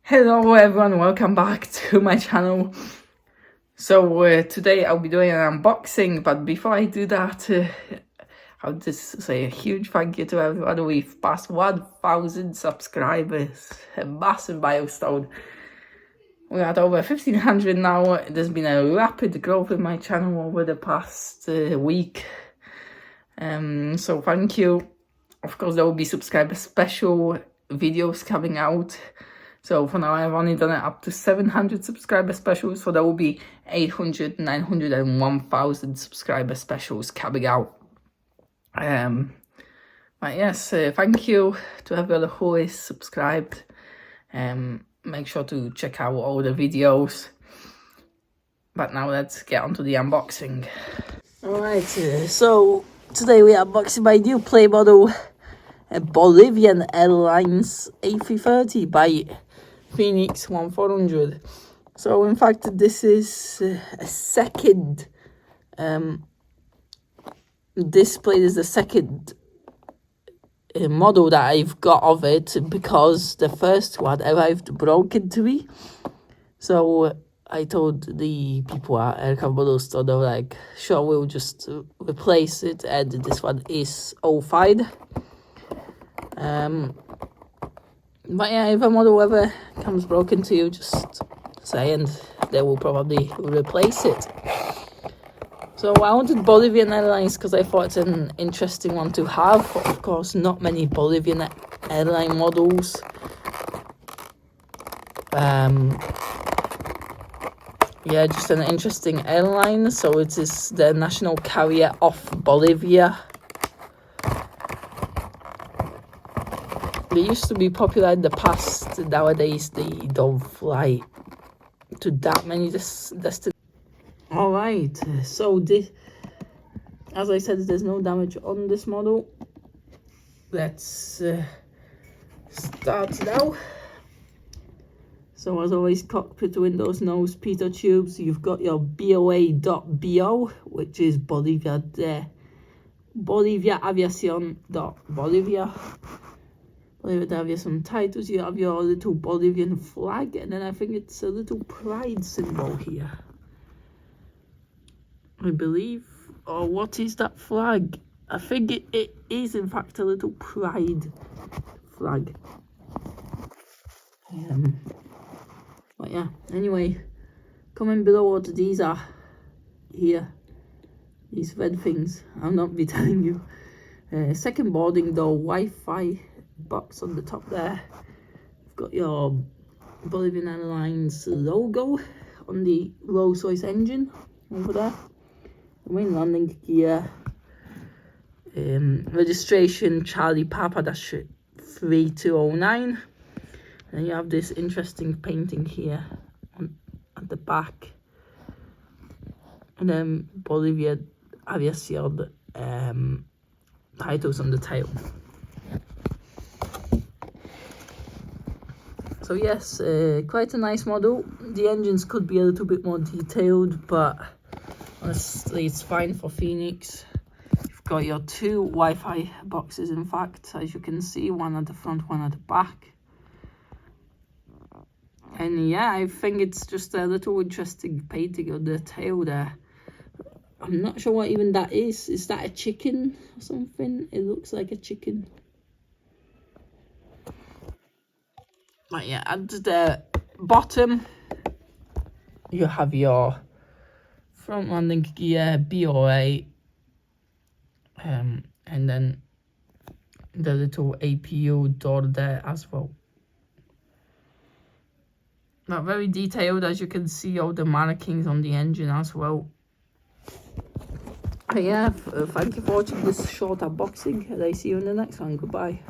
Hello everyone, welcome back to my channel. So today I'll be doing an unboxing, but before I do that, I'll just say a huge thank you to everyone. We've passed 1,000 subscribers, a massive milestone. We're at over 1,500 now. There's been a rapid growth in my channel over the past week. So thank you. Of course, there will be subscriber special videos coming out. So for now, I've only done it up to 700 subscriber specials. So there will be 800, 900 and 1,000 subscriber specials coming out. But yes, thank you to everyone who is subscribed. Make sure to check out all the videos. But now let's get on to the unboxing. Alright, so today we are unboxing my new play model, a Bolivian Airlines A330 by Phoenix 1400. So in fact this is a second display. Is the second model that I've got of it, because the first one arrived broken to me. So I told the people at Aircraft Model Store, they were like, sure, we'll just replace it, and this one is all fine. But yeah, if a model ever comes broken to you, just say, and they will probably replace it. So I wanted Bolivian Airlines because I thought it's an interesting one to have. Of course, not many Bolivian airline models. Yeah, just an interesting airline. So it is the national carrier of Bolivia. They used to be popular in the past. Nowadays, they don't fly to that many destinations. Alright, so this, as I said, there's no damage on this model. Let's start now. So as always, cockpit windows, nose, pitot tubes. You've got your BOA.BO, which is Bolivia Aviación.Bolivia. Bolivia de Aviación titles. You have your little Bolivian flag, and then I think it's a little pride symbol here, I believe. Or what is that flag? I think it is in fact a little pride flag. But yeah, anyway, comment below what these are here. These red things, I'll not be telling you. Second boarding door, Wi-Fi box on the top there. You've got your Bolivian Airlines logo on the Rolls-Royce engine over there. The main landing gear, registration Charlie Papa -3209. And you have this interesting painting here at the back, and then Bolivia Aviación titles on the tail. So yes, quite a nice model. The engines could be a little bit more detailed, but honestly it's fine for Phoenix. You've got your two Wi-Fi boxes, in fact, as you can see, one at the front, one at the back. And yeah, I think it's just a little interesting painting on the tail there. I'm not sure what even that is. Is that a chicken or something? It looks like a chicken. But yeah, at the bottom, you have your front landing gear, BOA, and then the little APU door there as well. Not very detailed, as you can see, all the markings on the engine as well. But yeah, thank you for watching this short unboxing, and I see you in the next one. Goodbye.